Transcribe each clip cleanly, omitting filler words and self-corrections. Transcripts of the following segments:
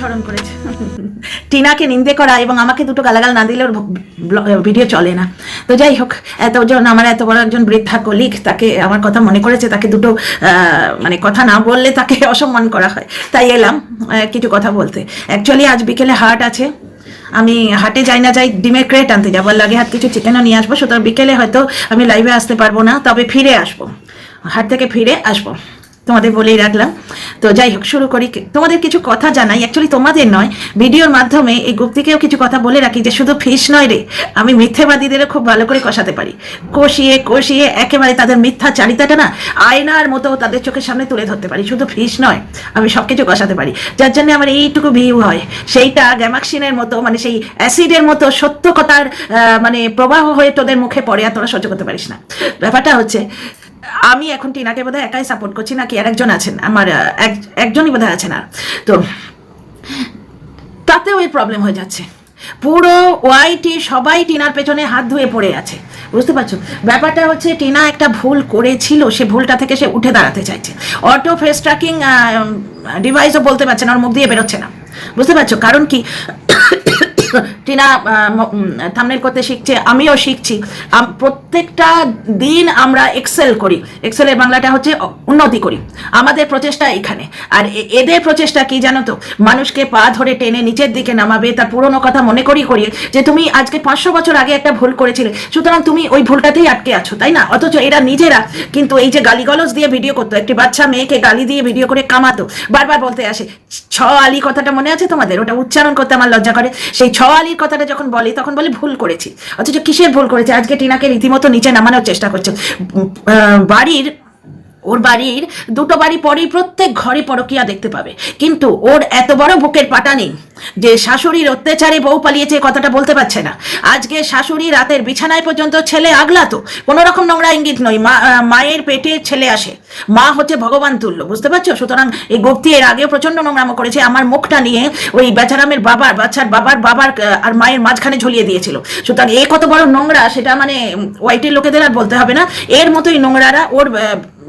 স্মরণ করেছে। টিনাকে নিন্দে করা এবং আমাকে দুটো গালাগাল না দিলে ওর ভিডিও চলে না। তো যাই হোক, এতজন আমার এত বড় একজন বৃদ্ধা কলিগ, তাকে আমার কথা মনে করেছে, তাকে দুটো মানে কথা না বললে তাকে অসম্মান করা হয়, তাই এলাম কিছু কথা বলতে। অ্যাকচুয়ালি আজ বিকেলে হাট আছে, আমি হাটে যাই না যাই ডিমের ক্রেট আনতে যাবো, আর লাগে হাত কিছু চিকেনও নিয়ে আসবো, সুতরাং বিকেলে হয়তো আমি লাইভে আসতে পারবো না, তবে ফিরে আসবো, হাট থেকে ফিরে আসবো, তোমাদের বলেই রাখলাম। তো যাই হোক, শুরু করি। তোমাদের কিছু কথা জানাই, অ্যাকচুয়ালি তোমাদের নয়, ভিডিওর মাধ্যমে এই গুপ্তিকেও কিছু কথা বলে রাখি যে শুধু ফিস নয় রে, আমি মিথ্যেবাদীদেরও খুব ভালো করে কষাতে পারি, কষিয়ে কষিয়ে একেবারে তাদের মিথ্যা চারিতাটা না আয়নার মতো তাদের চোখের সামনে তুলে ধরতে পারি। শুধু ফিস নয়, আমি সব কিছু কষাতে পারি, যার জন্য আমার এইটুকু ভিউ হয়, সেইটা গ্যামাক্সিনের মতো, মানে সেই অ্যাসিডের মতো সত্য কথার মানে প্রবাহ হয়ে তোদের মুখে পড়ে, আর তোরা সহ্য করতে পারিস না। ব্যাপারটা হচ্ছে, আমি এখন টিনাকে বোধহয় একাই সাপোর্ট করছি, নাকি আর একজন আছেন, আমার একজনই বোধহয় আছেন, আর তো তাতেও এই প্রবলেম হয়ে যাচ্ছে। পুরো ওয়াইটি সবাই টিনার পেছনে হাত ধুয়ে পড়ে আছে, বুঝতে পারছো? ব্যাপারটা হচ্ছে, টিনা একটা ভুল করেছিল, সে ভুলটা থেকে সে উঠে দাঁড়াতে চাইছে। অটো ফেস ট্র্যাকিং ডিভাইসও বলতে পারছে না, ওর মুখ দিয়ে বেরোচ্ছে না, বুঝতে পারছো? কারণ কি, টিনা থাম্বনেল করতে শিখছে, আমিও শিখছি, প্রত্যেকটা দিন আমরা এক্সেল করি, এক্সেলের বাংলাটা হচ্ছে উন্নতি করি, আমাদের প্রচেষ্টা এখানে। আর এদের প্রচেষ্টা কি জানো তো, মানুষকে পা ধরে টেনে নিচের দিকে নামাবে, তার পুরনো কথা মনে করিয়ে যে তুমি আজকে 500 বছর আগে একটা ভুল করেছিলে, সুতরাং তুমি ওই ভুলটাতেই আটকে আছো, তাই না? অথচ এরা নিজেরা কিন্তু এই যে গালিগলজ দিয়ে ভিডিও করতো, একটি বাচ্চা মেয়েকে গালি দিয়ে ভিডিও করে কামাতো, বারবার বলতে আসে ছ আলি কথাটা মনে আছে তোমাদের? ওটা উচ্চারণ করতে আমার লজ্জা করে। সেই ছ আলির কথাটা যখন বলি তখন বলে ভুল করেছি, অথচ কিসের ভুল করেছে? আজকে টিনাকে রীতিমতো নিচে নামানোর চেষ্টা করছে। ওর বাড়ির দুটো বাড়ি পরেই প্রত্যেক ঘরে পরকিয়া দেখতে পাবে, কিন্তু ওর এত বড় বুকের পাটা নেই যে শাশুড়ির অত্যাচারে বউ পালিয়েছে কথাটা বলতে পারছে না। আজকে শাশুড়ি রাতের বিছানায় পর্যন্ত ছেলে আগলাতো, কোনো রকম নোংরা ইঙ্গিত নয়, মায়ের পেটে ছেলে আসে, মা হচ্ছে ভগবান তুল্য, বুঝতে পারছো? সুতরাং এই গুপ্তি এর আগেও প্রচন্ড নোংরামো করেছে, আমার মুখটা নিয়ে ওই বেচারামের বাচ্চার বাবার আর মায়ের মাঝখানে ঝুলিয়ে দিয়েছিল। সুতরাং এ কত বড় নোংরা সেটা মানে ওয়াইটির লোকেদের আর বলতে হবে না, এর মতোই নোংরারা ওর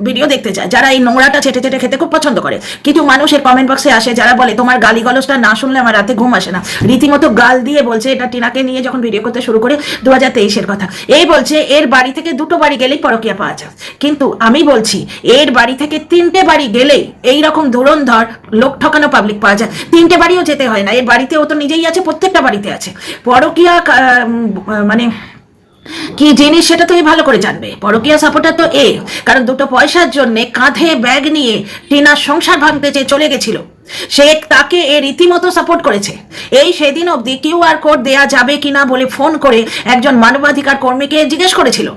ভিডিও দেখতে চায়, যারা এই নোংরাটা চেটে চেটে খেতে খুব পছন্দ করে। কিছু মানুষের কমেন্ট বক্সে আসে যারা বলে তোমার গালি গলজটা না শুনলে আমার রাতে ঘুম আসে না, রীতিমতো গাল দিয়ে বলছে, এটা টিনাকে নিয়ে যখন ভিডিও করতে শুরু করে 2023-এর কথা, এই বলছে এর বাড়ি থেকে দুটো বাড়ি গেলেই পরকিয়া পাওয়া যায়, কিন্তু আমি বলছি এর বাড়ি থেকে 3টে বাড়ি গেলেই এইরকম ধুরন্ধর লোক ঠকানো পাবলিক পাওয়া যায়। 3টে বাড়িও যেতে হয় না, এর বাড়িতে ও তো নিজেই আছে, প্রত্যেকটা বাড়িতে আছে। পরকিয়া মানে কি জিনিস সেটা তো ভালো করে জানবে, পরকীয়া সাপোর্টার তো কারণ দুটো পয়সার জন্য কাঁধে ব্যাগ নিয়ে টিনার সংসার ভাঙতে চেয়ে চলে গেছিল, সে তাকে রীতিমতো সাপোর্ট করেছে। এই সেদিন অবধি কিউআর কোড দেয়া যাবে কিনা বলে ফোন করে একজন মানবাধিকার কর্মীকে জিজ্ঞেস করেছিল,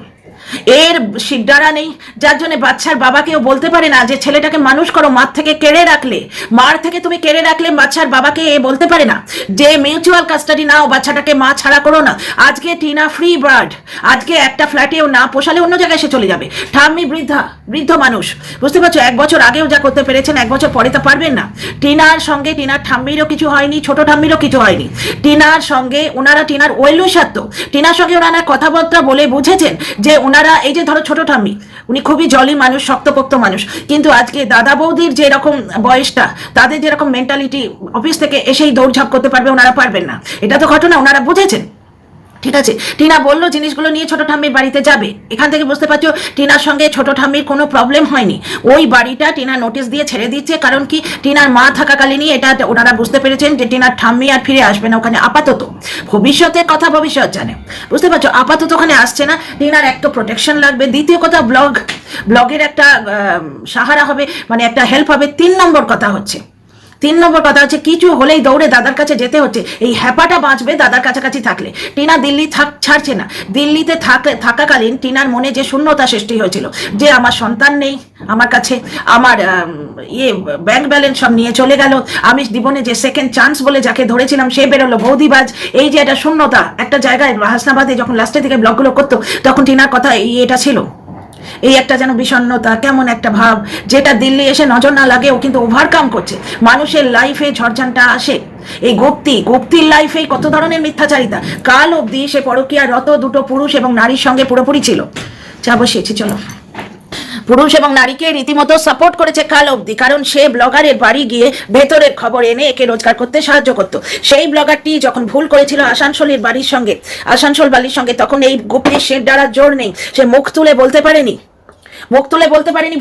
এর শিকদারা নেই, যার জন্য বাচ্চার বাবাকেও বলতে পারে না যে ছেলেটাকে মানুষ করো, মার থেকে কেড়ে রাখলে, মার থেকে তুমি কেড়ে রাখলে বাচ্চার বাবাকে বলতে পারে না যে মিউচুয়াল কাস্টাডি নাও, বাচ্চাটাকে মা ছাড়া করো না। আজকে টিনা ফ্রি বার্ড, আজকে একটা ফ্ল্যাটেও না পোষালে অন্য জায়গায় সে চলে যাবে। ঠাম্মি বৃদ্ধ মানুষ, বুঝতে পারছো? 1 বছর আগেও যা করতে পেরেছেন 1 বছর পরে তা পারবেন না। টিনার সঙ্গে টিনার ঠাম্মিরও কিছু হয়নি, ছোট ঠাম্মিরও কিছু হয়নি, টিনার সঙ্গে ওনারা টিনার ওয়েলুইশাত্য, টিনার সঙ্গে ওনারা কথাবার্তা বলে বুঝেছেন যে ওনারা এই যে ধরো ছোট ঠাম্মি, উনি খুবই জলি মানুষ, শক্তপোক্ত মানুষ, কিন্তু আজকে দাদা বৌদির যেরকম বয়সটা, তাদের যেরকম মেন্টালিটি, অফিস থেকে এসেই দৌড়ঝাঁপ করতে পারবে, ওনারা পারবেন না। এটা তো ঘটনা, ওনারা বুঝেছেন, ঠিক আছে? টিনা বললো জিনিসগুলো নিয়ে ছোট ঠাম্মির বাড়িতে যাবে, এখান থেকে বুঝতে পারছো টিনার সঙ্গে ছোট ঠাম্মির কোনো প্রবলেম হয়নি। ওই বাড়িটা টিনা নোটিশ দিয়ে ছেড়ে দিচ্ছে, কারণ কি টিনার মা থাকাকালীনই এটা ওনারা বুঝতে পেরেছেন যে টিনার ঠাম্মি আর ফিরে আসবে না ওখানে আপাতত, ভবিষ্যতের কথা ভবিষ্যৎ জানে, বুঝতে পারছো? আপাতত ওখানে আসছে না। টিনার একটা প্রোটেকশন লাগবে, দ্বিতীয় কথা ব্লগের একটা সাহারা হবে, মানে একটা হেল্প হবে। 3 নম্বর কথা হচ্ছে কিছু হলেই দৌড়ে দাদার কাছে যেতে হচ্ছে, এই হ্যাপাটা বাঁচবে দাদার কাছাকাছি থাকলে। টিনা দিল্লি ছাড়ছে না, দিল্লিতে থাকাকালীন টিনার মনে যে শূন্যতা সৃষ্টি হয়েছিল, যে আমার সন্তান নেই আমার কাছে, আমার ব্যাংক ব্যালেন্স সব নিয়ে চলে গেল, আমি জীবনে যে সেকেন্ড চান্স বলে যাকে ধরেছিলাম সে বেরোলো বৌদিবাজ, এই যে একটা শূন্যতা একটা জায়গায় হাসনাবাদে যখন লাস্টের দিকে ব্লগগুলো করতো তখন টিনার কথা এটা ছিল, এই একটা যেন বিষণ্ণতা, কেমন একটা ভাব, যেটা দিল্লি এসে নজর না লাগে ও কিন্তু ওভারকাম করছে। মানুষের লাইফে ঝড়ঝানটা আসে, এই গুপ্তির লাইফে কত ধরনের মিথ্যাচারিতা। কাল অবধি সে পরকীয়ারত দুটো পুরুষ এবং নারীর সঙ্গে পুরোপুরি ছিল। চা বসিয়েছি, চলো। পুরুষ এবং নারীকে রীতিমতো সাপোর্ট করেছে কাল অবধি, কারণ সে ব্লগারের বাড়ি গিয়ে ভেতরের খবর এনে একে রোজগার করতে সাহায্য করত। সেই ব্লগারটি যখন ভুল করেছিল আসানসোলের বাড়ির সঙ্গে, আসানসোল বাড়ির সঙ্গে, তখন এই গোপনে সে দ্বারা জোর নেই, সে মুখ তুলে বলতে পারেনি,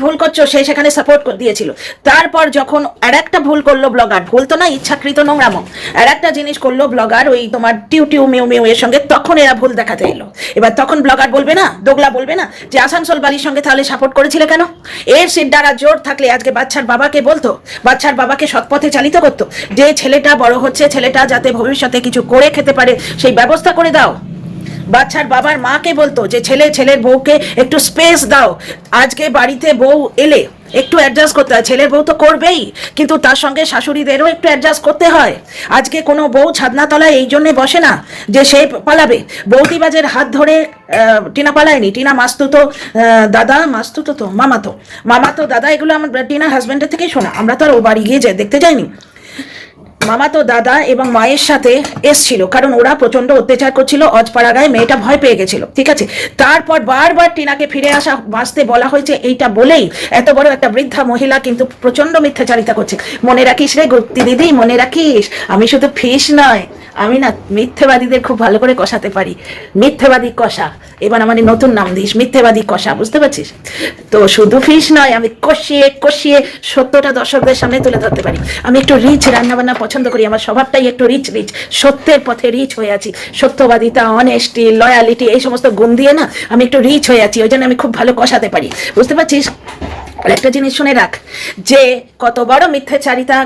ভুল করছো, সে সেখানে সাপোর্ট দিয়েছিল। তারপর যখন আর একটা ভুল করলো ব্লগার, ভুল তো না, ইচ্ছাকৃত নোংরামো, আর একটা জিনিস করলো ব্লগার ওই তোমার টিউ মিউ মিউ এর সঙ্গে, তখন এরা ভুল দেখাতে এলো। এবার তখন ব্লগার বলবে না, দোগলা বলবে না যে আসানসোল বাড়ির সঙ্গে তাহলে সাপোর্ট করেছিলে কেন? এর সিট দ্বারা জোর থাকলে আজকে বাচ্চার বাবাকে বলতো, বাচ্চার বাবাকে সৎপথে চালিত করতো, যে ছেলেটা বড় হচ্ছে, ছেলেটা যাতে ভবিষ্যতে কিছু করে খেতে পারে সেই ব্যবস্থা করে দাও। বাচ্চার বাবার মাকে বলতো যে ছেলের বউকে একটু স্পেস দাও, আজকে বাড়িতে বউ এলে একটু অ্যাডজাস্ট করতে হয়, ছেলের বউ তো করবেই, কিন্তু তার সঙ্গে শাশুড়িদেরও একটু অ্যাডজাস্ট করতে হয়। আজকে কোনো বউ ছাদনা তলায় এই জন্যে বসে না যে সে পালাবে। বৌদিবাজের হাত ধরে টিনা পালায়নি, টিনা মাস্তুতো দাদা, মাস্তুতো তো মামাতো দাদা, এগুলো আমার টিনার হাজব্যান্ডের থেকেই শোনা, আমরা তো আর ও বাড়ি গিয়ে দেখতে যাইনি। মামাতো দাদা এবং মায়ের সাথে এসছিল, কারণ ওরা প্রচন্ড অত্যাচার করছিল, অজপাড়াগায় মেয়েটা ভয় পেয়ে গেছিল, ঠিক আছে। তারপর বারবার টিনাকে ফিরে বাঁচতে বলা হয়েছে, এইটা বলেই এত বড় একটা বৃদ্ধা মহিলা কিন্তু প্রচন্ড মিথ্যাচারিতা করছে। মনে রাখিস রে গুপ্তি দিদি, মনে রাখিস, আমি শুধু ফিস নয়, আমি না মিথ্যেবাদীদের খুব ভালো করে কষাতে পারি, মিথ্যেবাদী কষা। এবার আমার নতুন নাম দিস, মিথ্যেবাদী কষা, বুঝতে পারছিস তো? শুধু ফিস নয়, আমি কষিয়ে সত্যটা দর্শকদের সামনে তুলে ধরতে পারি। আমি একটু রিচ রান্নাবান্না পছন্দ করি, আমার স্বভাবটাই একটু রিচ, সত্যের পথে রিচ হয়ে আছি। সত্যবাদিতা, অনেস্টি, লয়ালিটি, এই সমস্ত গুণ দিয়ে না আমি একটু রিচ হয়ে আছি, ওই জন্য আমি খুব ভালো কষাতে পারি, বুঝতে পারছিস? আর একটা জিনিস শুনে রাখ, যে কত বড় মিথ্যাচারিতা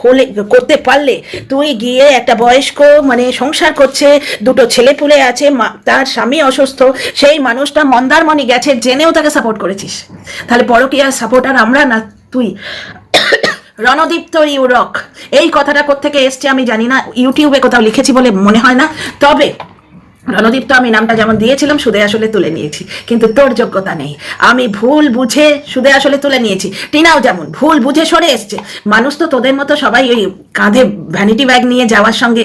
হলে করতে পারলে তুই গিয়ে একটা বয়স্ক মানে সংসার করছে, দুটো ছেলে পুলে আছে, তার স্বামী অসুস্থ, সেই মানুষটা মন্দারমণি গেছে জেনেও তাকে সাপোর্ট করেছিস। তাহলে পরকীয়া সাপোর্টার আমরা না তুই? রণদীপ্ত ইউরক, এই কথাটা কোত্থেকে এসছে আমি জানি না, ইউটিউবে কোথাও লিখেছি বলে মনে হয় না, তবে রণদীপ্ত আমি নামটা যেমন দিয়েছিলাম সুদে আসলে তুলে নিয়েছি, কিন্তু তোর যোগ্যতা নেই। আমি ভুল বুঝে সুদে আসলে তুলে নিয়েছি, টিনাও যেমন ভুল বুঝে সরে এসছে। মানুষ তো তোদের মতো সবাই ওই কাঁধে ভ্যানিটি ব্যাগ নিয়ে যাওয়ার সঙ্গে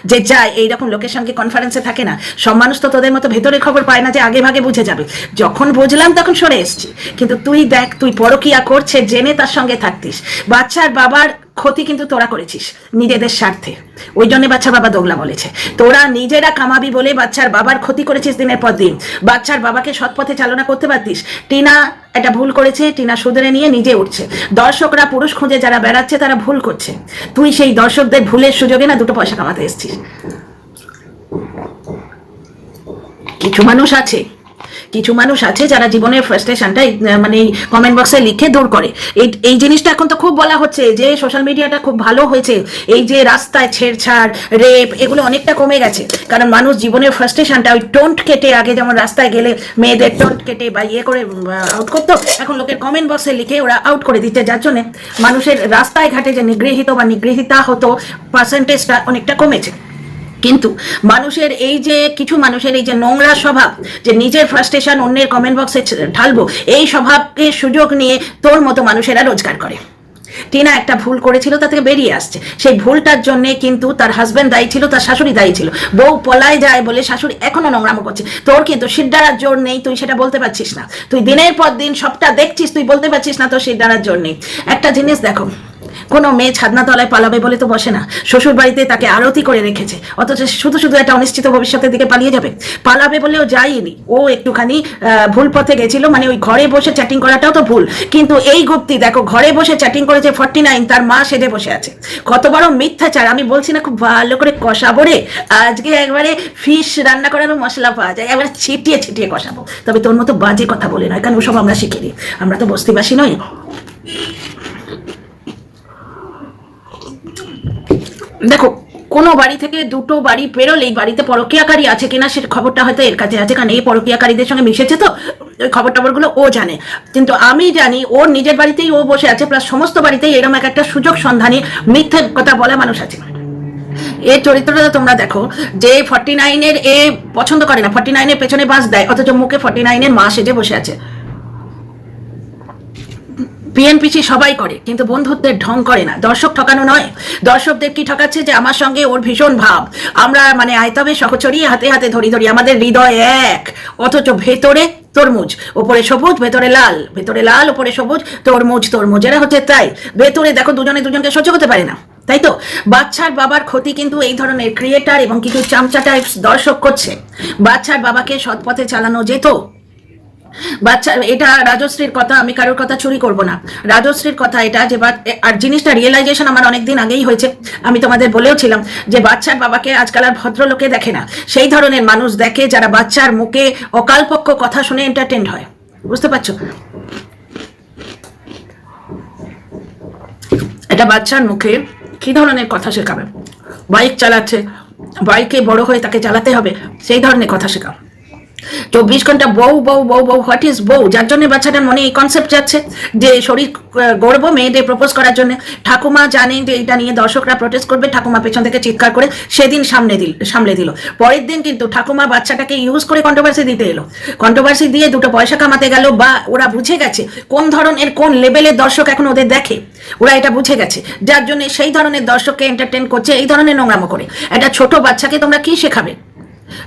যে যায় এইরকম লোকের সঙ্গে কনফারেন্সে থাকে না। সব মানুষ তো তোদের মতো ভেতরে খবর পায় না যে আগে ভাগে বুঝে যাবে। যখন বুঝলাম তখন সরে এসছি, কিন্তু তুই দেখ, তুই পরকীয়া করছে জেনে তার সঙ্গে থাকতিস। বাচ্চার বাবার ক্ষতি কিন্তু তোরা করেছিস নিজেদের স্বার্থে, ওই জন্য বাচ্চার বাবা দোগলা বলেছে। তোরা নিজেরা কামাবি বলে বাচ্চার বাবার ক্ষতি করেছিস দিনের পর দিন। বাচ্চার বাবাকে সৎপথে চালনা করতে পারতিস। টিনা একটা ভুল করেছে, টিনা শুধরে নিয়ে নিজে উঠছে। দর্শকরা পুরুষ খুঁজে যারা বেড়াচ্ছে তারা ভুল করছে, তুই সেই দর্শকদের ভুলের সুযোগে না দুটো পয়সা কামাতে এসছিস। কিছু মানুষ আছে যারা জীবনের ফ্রাস্ট্রেশনটা মানে কমেন্ট বক্সে লিখে দূর করে। এই জিনিসটা এখন তো খুব বলা হচ্ছে যে সোশ্যাল মিডিয়াটা খুব ভালো হয়েছে, এই যে রাস্তায় ছেড়ছাড়, রেপ, এগুলো অনেকটা কমে গেছে, কারণ মানুষ জীবনের ফ্রাস্ট্রেশনটা ওই টোন্ট কেটে, আগে যেমন রাস্তায় গেলে মেয়েদের টোন্ট কেটে বা ইয়ে করে আউট করতো, এখন লোকের কমেন্ট বক্সে লিখে ওরা আউট করে দিচ্ছে, যার জন্য মানুষের রাস্তায় ঘাটে যে নিগৃহীত বা নিগৃহীতা হতো পার্সেন্টেজটা অনেকটা কমেছে। কিন্তু মানুষের এই যে কিছু মানুষের এই যে নোংরা স্বভাব, যে নিজের ফ্রাস্ট্রেশন অন্যের কমেন্ট বক্সে ঢালবো, এই স্বভাবকে সুযোগ নিয়ে তোর মতো মানুষেরা রোজগার করে। টিনা একটা ভুল করেছিল, তা থেকে বেরিয়ে আসছে। সেই ভুলটার জন্য কিন্তু তার হাজব্যান্ড দায়ী ছিল, তার শাশুড়ি দায়ী ছিল। বউ পলায় যায় বলে শাশুড়ি এখনো নোংরামো করছে। তোর কিন্তু সিদ্ধারার জোর নেই, তুই সেটা বলতে পারছিস না। তুই দিনের পর দিন সবটা দেখছিস, তুই বলতে পারছিস না তোর সিদ্ধারার জোর নেই। একটা জিনিস দেখো, কোনো মেয়ে ছাদনা তলায় পালাবে বলে তো বসে না, শ্বশুর বাড়িতে তাকে আরতি করে রেখেছে, অথচ শুধু একটা অনিশ্চিত ভবিষ্যতের দিকে পালিয়ে যাবে। পালাবে বলেও যায়নি, ও একটুখানি ভুল পথে গেছিল, মানে ওই ঘরে বসে চ্যাটিং করাটাও তো ভুল। কিন্তু এই গুপ্তি দেখো, ঘরে বসে চ্যাটিং করেছে 49, তার মা সেজে বসে আছে। কত বড় মিথ্যাচার! আমি বলছি না খুব ভালো করে কষাবো রে, আজকে একবারে ফিশ রান্না করারও মশলা পাওয়া যায়, একবারে ছিটিয়ে কষাবো। তবে তোর মতো বাজে কথা বলে নয়, কারণ ওসব আমরা শিখিনি, আমরা তো বস্তিবাসী নই। দেখো, কোনো বাড়ি থেকে দুটো বাড়ি পেরোলেই বাড়িতে পরকীয়াকারী আছে কিনা সে খবরটা হয়তো এর কাছে আছে, কারণ এই পরকীয়াকারীদের সঙ্গে মিশেছে, তো ওই খবরগুলো ও জানে। কিন্তু আমি জানি ওর নিজের বাড়িতেই ও বসে আছে, প্লাস সমস্ত বাড়িতেই এরকম একটা সুযোগ সন্ধানী মিথ্যে কথা বলা মানুষ আছে। এর চরিত্রটা তোমরা দেখো, যে 49-এর এ পছন্দ করে না, 49-এর পেছনে বাঁশ দেয়, অথচ মুখে 49-এর মা সেজে বসে আছে। পিএনপিসি সবাই করে, কিন্তু বন্ধুত্বের ঢং করে না। দর্শক ঠকানো নয়, দর্শকদের কি ঠকাচ্ছে যে আমার সঙ্গে ওর ভীষণ ভাব, আমরা মানে আয়তবে সহচরী, হাতে হাতে ধরি, আমাদের হৃদয় এক, অথচ ভেতরে তরমুজ, ওপরে সবুজ ভেতরে লাল ওপরে সবুজ, তরমুজ এরা হচ্ছে তাই। ভেতরে দেখো দুজনে দুজনকে সহ্য করতে পারে না, তাই তো? বাচ্চার বাবার ক্ষতি কিন্তু এই ধরনের ক্রিয়েটার এবং কিছু চামচা টাইপস দর্শক করছে। বাচ্চার বাবাকে সৎ পথে চালানো যেত। বাচ্চা, এটা রাজশ্রীর কথা, আমি কারোর কথা চুরি করব না, রাজশ্রীর কথা এটা যে আর জিনিসটা রিয়েলাইজেশন আমার অনেকদিন আগেই হয়েছে। আমি তোমাদের বলেও ছিলাম যে বাচ্চার বাবাকে আজকাল আর ভদ্রলোকে দেখে না, সেই ধরনের মানুষ দেখে যারা বাচ্চার মুখে অকালপক্ষ কথা শুনে এন্টারটেইনড হয়। বুঝতে পারছো? এটা বাচ্চার মুখে কি ধরনের কথা শেখাবে? বাইক চালাচ্ছে, বাইকে বড় হয়ে তাকে চালাতে হবে, সেই ধরনের কথা শেখাও। 24 ঘন্টা বউ বউ বউ বউ, হোয়াট ইজ বউ? যার জন্য বাচ্চাটার মনে এই কনসেপ্ট যাচ্ছে যে শরীর গড়বো মেয়েদের প্রপোজ করার জন্য। ঠাকুমা জানে যে এটা নিয়ে দর্শকরা প্রোটেস্ট করবে, ঠাকুমা পেছন থেকে চিৎকার করে সেদিন সামলে দিল। পরের দিন কিন্তু ঠাকুমা বাচ্চাটাকে ইউজ করে কন্ট্রোভার্সি দিতে এলো, কন্ট্রোভার্সি দিয়ে দুটো পয়সা কামাতে গেল, বা ওরা বুঝে গেছে কোন ধরনের কোন লেভেলের দর্শক এখন ওদের দেখে, ওরা এটা বুঝে গেছে, যার জন্য সেই ধরনের দর্শককে এন্টারটেন করছে এই ধরনের নোংরামো করে। একটা ছোট বাচ্চাকে তোমরা কি শেখাবে?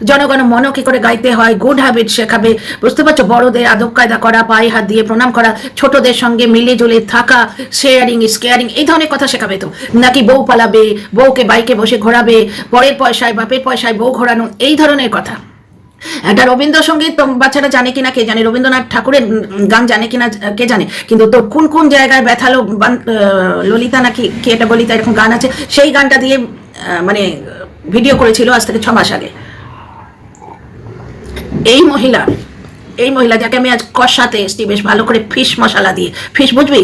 জনগণ মন কি করে গাইতে হয়, গুড হ্যাবিট শেখাবে। বুঝতে পারছো? বড়দের আদব কায়দা করা, পায়ে হাত দিয়ে প্রণাম করা, ছোটদের সঙ্গে মিলে জুলে থাকা, শেয়ারিং স্কেয়ারিং, এই ধরনের কথা শেখাবে তো নাকি বউ পালাবে, বউকে বাইকে বসে ঘোরাবে, পরের পয়সায় বাপের পয়সায় বউ ঘোরানো, এই ধরনের কথা। একটা রবীন্দ্রসঙ্গীত বাচ্চারা জানে কিনা কে জানে, রবীন্দ্রনাথ ঠাকুরের গান জানে কিনা কে জানে, কিন্তু তো কোন কোন জায়গায় ব্যথালো ললিতা নাকি কি এটা বলিতা এরকম গান আছে, সেই গানটা দিয়ে মানে ভিডিও করেছিল আজ থেকে 6 মাস আগে। এই মহিলা যাকে আমি আজ কষাতে এসছি বেশ ভালো করে, ফিশ মশলা দিয়ে, ফিশ বুঝবি,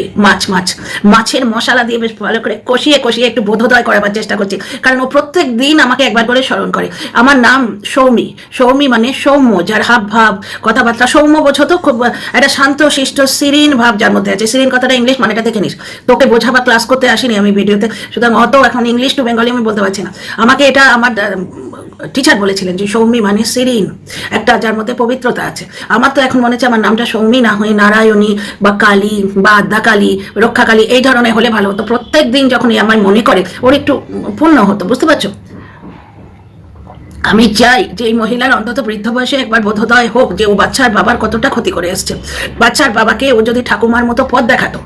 মাছের মশলা দিয়ে বেশ ভালো করে কষিয়ে একটু বোধোদয় করাবার চেষ্টা করছি, কারণ ও প্রত্যেক দিন আমাকে একবার করে স্মরণ করে। আমার নাম সৌমি মানে সৌম্য, যার হাব ভাব কথাবার্তা সৌম্য, বোঝো তো, খুব একটা শান্ত শিষ্ট সিরিন ভাব যার মধ্যে আছে। সিরিন কথাটা ইংলিশ মানেটা দেখে নিস, তোকে বোঝাবা ক্লাস করতে আসিনি আমি ভিডিওতে, সুতরাং অত এখন ইংলিশ টু বেঙ্গলি আমি বলতে পারছি না। আমাকে এটা আমার টিচার বলেছিলেন যে সৌমি মানে সিরিন, একটা যার মধ্যে পবিত্রতা আছে। আমার তো এখন মনে হচ্ছে আমার নামটা সৌমি না হয়ে নারায়ণী বা কালী বা আদ্যাকালী, রক্ষাকালী এই ধরনের হলে ভালো হতো। প্রত্যেক দিন যখনই আমার মনে করে ওর একটু পূর্ণ হতো। বুঝতে পারছো? আমি চাই যে এই মহিলার অন্তত বৃদ্ধ বয়সে একবার বোধোদয় হোক যে ও বাচ্চার বাবার কতটা ক্ষতি করে এসছে। বাচ্চার বাবাকে ও যদি ঠাকুমার মতো পথ দেখাতো,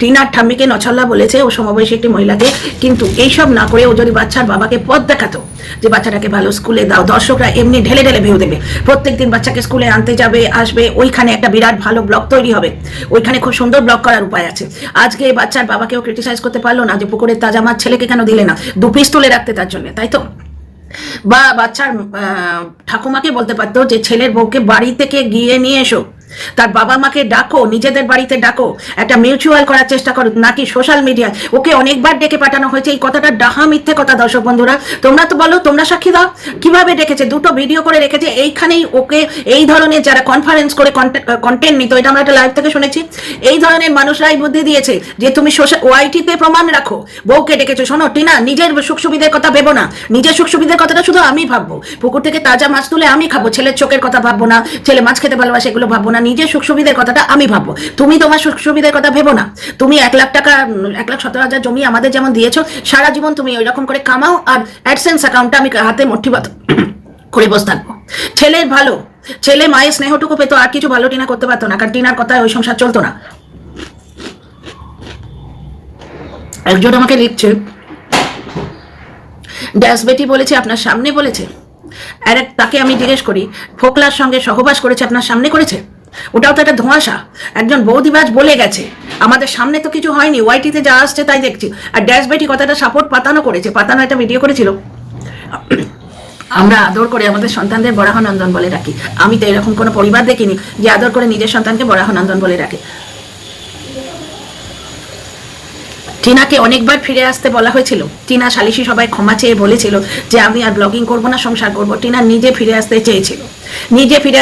টিনার ঠাম্মিকে নছল্লা বলেছে ও সমবয়সী একটি মহিলাকে, কিন্তু এইসব না করে ও যদি বাচ্চার বাবাকে পথ দেখাতো যে বাচ্চাটাকে ভালো স্কুলে দাও, দর্শকরা এমনি ঢেলে ভিউ দেবে, প্রত্যেকদিন বাচ্চাকে স্কুলে আনতে যাবে আসবে, ওইখানে একটা বিরাট ভালো ব্লগ তৈরি হবে, ওইখানে খুব সুন্দর ব্লগ করার উপায় আছে। আজকে বাচ্চার বাবাকেও ক্রিটিসাইজ করতে পারলো না যে পুকুরের তাজা মাছ ছেলেকে কেন দিলে না, 2 পিস তুলে রাখতে তার জন্য, তাই তো? বা বাচ্চার ঠাকুমাকে বলতে পারতো যে ছেলের বউকে বাড়ি থেকে গিয়ে নিয়ে এসো, তার বাবা মাকে ডাকো, নিজেদের বাড়িতে ডাকো, একটা মিউচুয়াল করার চেষ্টা করো, নাকি সোশ্যাল মিডিয়ায় ওকে অনেকবার ডেকে পাঠানো হয়েছে। এই কথাটা ডাহা মিথ্যে কথা। দর্শক বন্ধুরা তোমরা তো বলো, তোমরা সাক্ষী দাও, কিভাবে ডেকেছে, 2টো ভিডিও করে রেখেছে, এইখানেই ওকে এই ধরনের যারা কনফারেন্স করে কন্টেন্ট নিত, এটা আমরা একটা লাইভ থেকে শুনেছি, এই ধরনের মানুষরাই বুদ্ধি দিয়েছে যে তুমি সোশ্যাল ওয়াইটিতে প্রমাণ রাখো বউকে ডেকেছো। শোনো টিনা, নিজের সুখ সুবিধার কথা ভেবো না, নিজের সুখ সুবিধার কথাটা শুধু আমি ভাববো, পুকুর থেকে তাজা মাছ তুলে আমি খাবো, ছেলের চোখের কথা ভাববো না, ছেলে মাছ খেতে ভালোবাসে এগুলো ভাববো না, নিজের সুখ সুবিধার কথাটা আমি ভাববো। তুমি তোমার সুখ সুবিধার কথা ভেবো না। তুমি 1 লাখ টাকা 1,17,000 জমি আমাদের যেমন দিয়েছো, সারা জীবন তুমি ওই রকম করে কামাও, আর অ্যাডসেন্স অ্যাকাউন্টটা আমি হাতে মুঠিবদ্ধ করে বসে থাকবো। ছেলের ভালো, ছেলে মায়ের স্নেহটুকু পেতো, আর কিছু ভালো টিনা করতে পারতো না, কারণ টিনার কথায় ওই সংসার চলতো না। একজন আমাকে লিখছে, ড্যাশ বেটি বলেছে আপনার সামনে বলেছে, আর তাকে আমি জিজ্ঞেস করি ফোকলার সঙ্গে সহবাস করেছে আপনার সামনে করেছে? ওটাও তো একটা ধোঁয়াশা। একজন বৌদিবাজ বলে গেছে, আমাদের সামনে তো কিছু হয়নি, ওয়াইটিতে যা আসছে তাই দেখছি। আর ড্যাশ বেটি কথাটা সাপোর্ট পাতানো করেছে, পাতানো একটা ভিডিও করেছিল, আমরা আদর করে আমাদের সন্তানদের বরাহনন্দন বলে রাখি। আমি তো এরকম কোনো পরিবার দেখিনি যে আদর করে নিজের সন্তানকে বরাহনন্দন বলে রাখে। টিনাকে অনেকবার ফিরে আসতে বলা হয়েছিল, টিনা সালিশি সবাই ক্ষমা চেয়ে বলেছিল যে আমি আর ব্লগিং করব না, সংসার করব। টিনা নিজে ফিরে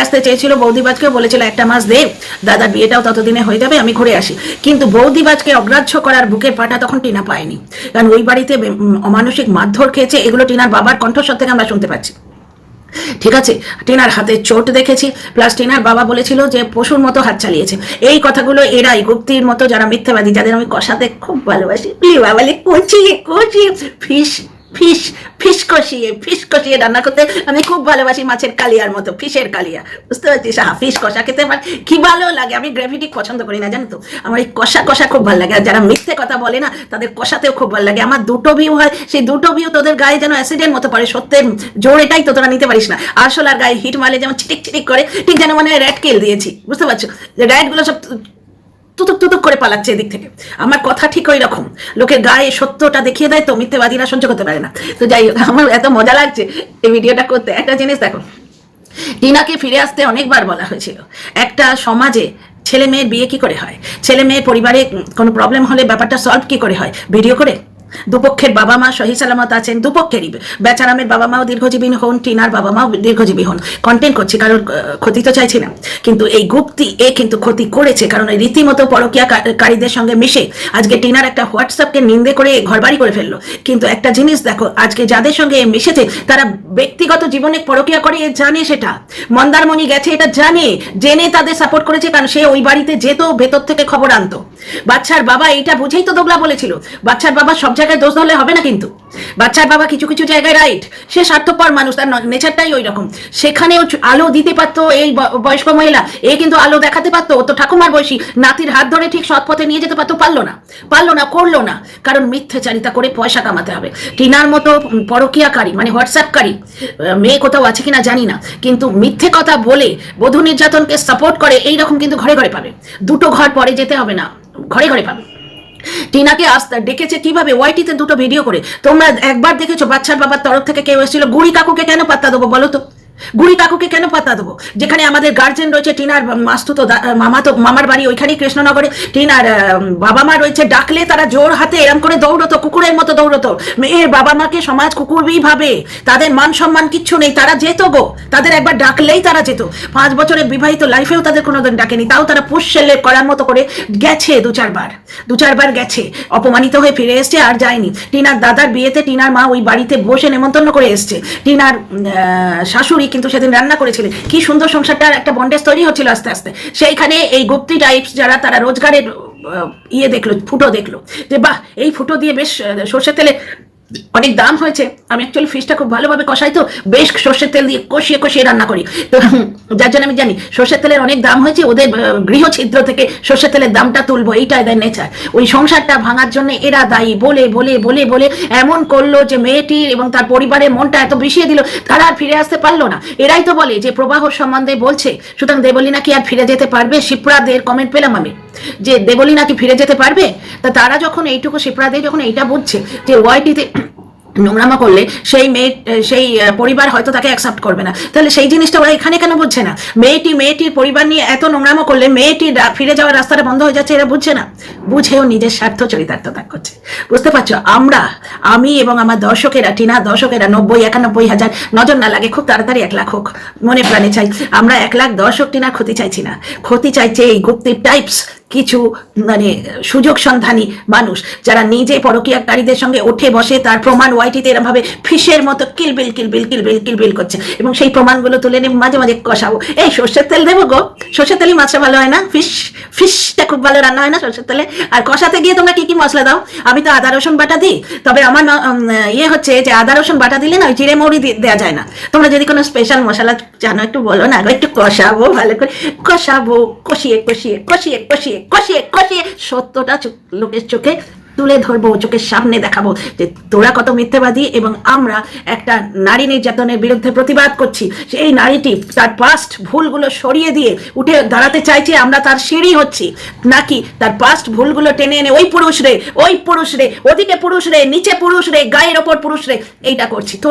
আসতে চেয়েছিল, বৌদিবাজকেও বলেছিল 1 মাস দে, দাদার বিয়েটাও ততদিনে হয়ে যাবে, আমি ঘুরে আসি। কিন্তু বৌদিবাজকে অগ্রাহ্য করার বুকের পাটা তখন টিনা পায়নি, কারণ ওই বাড়িতে অমানসিক মারধর খেয়েছে, এগুলো টিনার বাবার কণ্ঠস্বর থেকে আমরা শুনতে পাচ্ছি। ঠিক আছে, টিনার হাতে চোট দেখেছি, প্লাস টিনার বাবা বলেছিল যে পশুর মতো হাত চালিয়েছে। এই কথাগুলো এরাই গুপ্তির মতো যারা মিথ্যাবাদী, যাদের আমি কষাতে খুব ভালোবাসি, বাবালে কচি ফিশ ফিশ ফিশ কষিয়ে রান্না করতে আমি খুব ভালোবাসি, মাছের কালিয়ার মতো, ফিশের কালিয়া, বুঝতে পারছিস? ফিশ কষা খেতে আমার কি ভালো লাগে। আমি গ্রেভিটি পছন্দ করি না, জানো তো, আমার এই কষা খুব ভালো লাগে। আর যারা মিথ্যে কথা বলে না, তাদের কষাতেও খুব ভালো লাগে। আমার দুটো ভিউ হয়, সেই দুটো ভিউ তোদের গায়ে যেন অ্যাসিডের মতো পড়ে, সত্যের জোর এটাই তো তোরা নিতে পারিস না। আসল আর গায়ে হিট মারলে যেমন চিটিক করে, ঠিক যেন মানে র্যাট কিল দিয়েছি, বুঝতে পারছো? যে র্যাটগুলো সব তুতুক করে পালাচ্ছে এদিক থেকে। আমার কথা ঠিক ওই রকম, লোকের গায়ে সত্যটা দেখিয়ে দেয় তো মিথ্যেবাদীরা সহ্য করতে পারে না। তো যাই হোক, আমার এত মজা লাগছে এই ভিডিওটা করতে। একটা জিনিস দেখো, টিনাকে ফিরে আসতে অনেকবার বলা হয়েছিল। একটা সমাজে ছেলে মেয়ের বিয়ে কি করে হয়, ছেলে মেয়ের পরিবারে কোনো প্রবলেম হলে ব্যাপারটা সলভ কি করে হয়? ভিডিও করে। দুপক্ষের বাবা মা সহি সালামত আছেন, দুপক্ষেরই। বেচারামের বাবা মাও দীর্ঘজীবী হন, টিনার বাবা মাও দীর্ঘজীবী হন। কন্টেন্ট করছি, কারোর ক্ষতি তো চাইছি না, কিন্তু এই গুপ্তি এ কিন্তু ক্ষতি করেছে, কারণ এই রীতিমতো পরকীয়াকারীদের সঙ্গে মিশে আজকে টিনার একটা হোয়াটসঅ্যাপকে নিন্দে করে ঘরবাড়ি করে ফেললো। কিন্তু একটা জিনিস দেখো, আজকে যাদের সঙ্গে মিশেছে তারা ব্যক্তিগত জীবনে পরকীয়া করে জানে, সেটা মন্দারমণি গেছে এটা জেনে তাদের সাপোর্ট করেছে, কারণ সে ওই বাড়িতে যেত, ভেতর থেকে খবর আনতো। বাচ্চার বাবা এইটা বুঝেই তো দোগলা বলেছিল। বাচ্চার বাবা সব জায়গায় দোষ ধরলে হবে না, কিন্তু বাচ্চার বাবা কিছু কিছু জায়গায় রাইট, সে স্বার্থপর মানুষ, তার নেচারটাই ওই রকম। সেখানেও আলো দিতে পারতো এই বয়স্ক মহিলা, এ কিন্তু আলো দেখাতে পারতো, ও তো ঠাকুমার বয়সী, নাতির হাত ধরে ঠিক সৎ পথে নিয়ে যেতে পারতো, পারলো না, করলো না, কারণ মিথ্যাচারিতা করে পয়সা কামাতে হবে। টিনার মতো পরকীয়াকারী মানে হোয়াটসঅ্যাপকারী মেয়ে কোথাও আছে কিনা জানি না, কিন্তু মিথ্যে কথা বলে বধূ নির্যাতনকে সাপোর্ট করে এইরকম কিন্তু ঘরে ঘরে পাবে। দুটো ঘর পরে যেতে হবে না, ঘরে ঘরে পাবে। টিনাকে ডেকেছে কিভাবে, ওয়াইটিতে দুটো ভিডিও করে। তোমরা একবার দেখেছো বাচ্চার বাবার তরফ থেকে কেউ এসেছিল? গুড়ি কাকুকে কেন পাত্তা দেবো বলো তো? গুড়ি কাকুকে কেন পাত্তা দেবো? যেখানে আমাদের গার্জেন রয়েছে, টিনার মাস্তুতো মামার বাড়ি ওইখানেই কৃষ্ণনগরে, টিনার বাবা মা রয়েছে, ডাকলে তারা জোর হাতে এরম করে দৌড়তো, কুকুরের মতো দৌড়তো। মেয়ের বাবা মাকে সমাজ কুকুরই ভাবে, তাদের মান সম্মান কিচ্ছু নেই, তারা যেত গো, তাদের একবার ডাকলেই তারা যেত। 5 বছরের বিবাহিত লাইফেও তাদের কোনোদিন ডাকেনি, তাও তারা পুষেলে করার মতো করে গেছে, দু চারবার গেছে, অপমানিত হয়ে ফিরে এসছে, আর যায়নি। টিনার দাদার বিয়েতে টিনার মা ওই বাড়িতে বসে নেমন্তন্ন করে এসছে। টিনার শাশুড়ি কিন্তু সেদিন রান্না করেছিলেন, কি সুন্দর সংসারটার একটা বন্ডেজ তৈরি হচ্ছিল আস্তে আস্তে। সেইখানে এই গুপ্তি টাইপস যারা, তারা রোজগারের দেখলো, ফুটো দেখলো যে বাহ, এই ফুটো দিয়ে বেশ সর্ষের তেলে অনেক দাম হয়েছে। আমি অ্যাকচুয়ালি ফিশটা খুব ভালোভাবে কষাই, তো বেশ সর্ষের তেল দিয়ে কষিয়ে রান্না করি, তো যার জন্য আমি জানি সর্ষের তেলের অনেক দাম হয়েছে, ওদের গৃহ ছিদ্র থেকে সর্ষের তেলের দামটা তুলবো, এইটা এদের নেচার। ওই সংসারটা ভাঙার জন্য এরা দায়ী বলে বলে বলে বলে এমন করলো যে মেয়েটির এবং তার পরিবারের মনটা এত বিষিয়ে দিল, তারা আর ফিরে আসতে পারলো না। এরাই তো বলে যে প্রবাহ সম্বন্ধে বলছে, সুতরাং দেবলীনা কি আর ফিরে যেতে পারবে? শিপ্রাদের কমেন্ট পেলাম আমি যে দেবলীনা কি ফিরে যেতে পারবে? তা তারা যখন এইটুকু, শিপ্রাদের যখন এইটা বুঝছে যে ওয়াইটিতে নোংরামা করলে সেই পরিবার হয়তো তাকে অ্যাকসেপ্ট করবে না, তাহলে সেই জিনিসটা ওরা এখানে কেন বুঝছে না? মেয়েটির পরিবার নিয়ে এত নোংরামা করলে মেয়েটির ফিরে যাওয়ার রাস্তাটা বন্ধ হয়ে যাচ্ছে, এরা বুঝছে না। বুঝেও নিজের স্বার্থ চরিতার্থ ত্যাগ করছে, বুঝতে পারছো? আমি এবং আমার দর্শকেরা, টিনার দর্শকেরা 90-91 হাজার, নজর না লাগে, খুব তাড়াতাড়ি 1 লাখ হোক, মনে প্রাণে চাই। আমরা 1 লাখ দর্শক টিনার ক্ষতি চাইছি না, ক্ষতি চাইছে এই গুপ্তি টাইপস কিছু মানে সুযোগ সন্ধানী মানুষ, যারা নিজে পরকীয়াকারীদের সঙ্গে উঠে বসে, তার প্রমাণ ওয়াইটিতে এরকম ভাবে ফিশের মতো কিলবিল করছে, এবং সেই প্রমাণগুলো তুলে নিয়ে মাঝে মাঝে কষাবো। এই সর্ষের তেল দেবো গো, সর্ষের তেলই মাছটা ভালো হয় না, ফিশটা খুব ভালো রান্না হয় না সর্ষের তেলে? আর কষাতে গিয়ে তোমরা কি কি মশলা দাও? আমি তো আদা রসুন বাটা দিই, তবে আমার হচ্ছে যে আদা রসুন বাটা দিলে না ওই জিরে মৌরি দেওয়া যায় না। তোমরা যদি কোনো স্পেশাল মশলা জানো একটু বলো না, একটু কষাবো, ভালো করে কষাবো, কষিয়ে সত্যটা লোকের চোখে তুলে ধরবো, চোখের সামনে দেখাবো যে তোরা কত মিথ্যাবাদী, এবং আমরা একটা নারী নির্যাতনের বিরুদ্ধে প্রতিবাদ করছি। সেই নারীটি তার পাস্ট ভুলগুলো সরিয়ে দিয়ে উঠে দাঁড়াতে চাইছে, আমরা তার সিঁড়ি হচ্ছি, নাকি তার পাস্ট ভুলগুলো টেনে এনে ওই পুরুষ রে, ওদিকে পুরুষ রে, নিচে পুরুষ রে, গায়ের ওপর পুরুষ রে, এইটা করছি।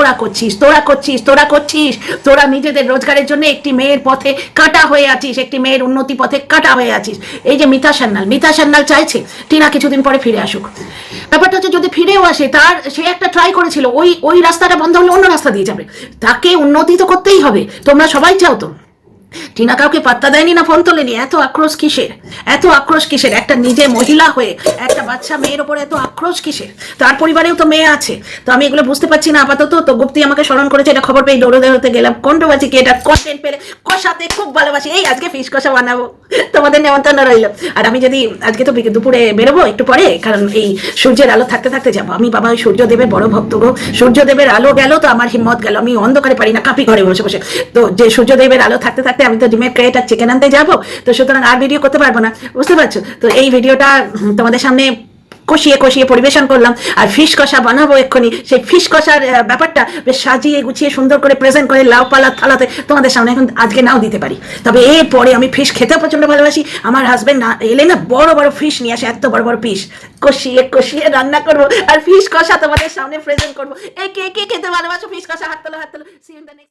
তোরা নিজেদের রোজগারের জন্য একটি মেয়ের পথে কাটা হয়ে আছিস, একটি মেয়ের উন্নতি পথে কাটা হয়ে আছিস। এই যে মিতা সান্যাল চাইছে টিনা কিছুদিন পরে ফিরে আসুক। ব্যাপারটা হচ্ছে যদি ফিরেও আসে, সে একটা ট্রাই করেছিল, ওই রাস্তাটা বন্ধ হলে অন্য রাস্তা দিয়ে যাবে, তাকে উন্নতি তো করতেই হবে। তোমরা সবাই চাও তো টিনা কাউকে পাত্তা দেয়নি না ফোন তোলেনি, এত আক্রোশ কিসের, এত আক্রোশ কিসের? একটা নিজে মহিলা হয়ে একটা বাচ্চা মেয়ের ওপর এত আক্রোশ কিসের? তার পরিবারেও তো মেয়ে আছে। তো আমি এগুলো বুঝতে পারছি না আপাতত। তো গুপ্তি আমাকে স্মরণ করেছে, এটা খবর পেয়ে দৌড়তে দৌড়তে গেলাম। কন্ট্রোভার্সি কি এটা, কন্টেন্ট পেলে কষাতে খুব ভালোবাসি। এই আজকে ফিশ কষা বানাবো, তোমাদের নেমন্তন্ন রইল। আর আমি যদি আজকে তো দুপুরে বেরোবো একটু পরে, কারণ এই সূর্যের আলো থাকতে থাকতে যাবো। আমি বাবা ওই সূর্যদেবের বড় ভক্ত গো। সূর্যদেবের আলো গেল তো আমার হিম্মত গেল, আমি অন্ধকারে পারি না, কাঁপি ঘরে বসে বসে। তো যে সূর্যদেবের আলো থাকতে থাকতে আমি তো ডিমের ক্রেট আর চিকেন আনতে যাবো, তো সুতরাং আর ভিডিও করতে পারবো না, বুঝতে পারছো? তো এই ভিডিওটা তোমাদের সামনে কষিয়ে কষিয়ে পরিবেশন করলাম। আর ফিশ কষা বানাবো এক্ষুনি। সেই ফিশ কষার ব্যাপারটা বেশ সাজিয়ে গুছিয়ে সুন্দর করে প্রেজেন্ট করে লাউ পালা থালাতে তোমাদের সামনে এখন আজকে নাও দিতে পারি, তবে এরপরে আমি ফিশ খেতেও প্রচন্ড ভালোবাসি। আমার হাজবেন্ড না এলে না বড় বড় ফিশ নিয়ে আসে, এত বড় বড় ফিশ কষিয়ে কষিয়ে রান্না করবো আর ফিশ কষা তোমাদের সামনে প্রেজেন্ট করবো। এই কে কে খেতে ভালোবাসো ফিশ কষা? হাত তোলো, হাত তোলো। See you in the next.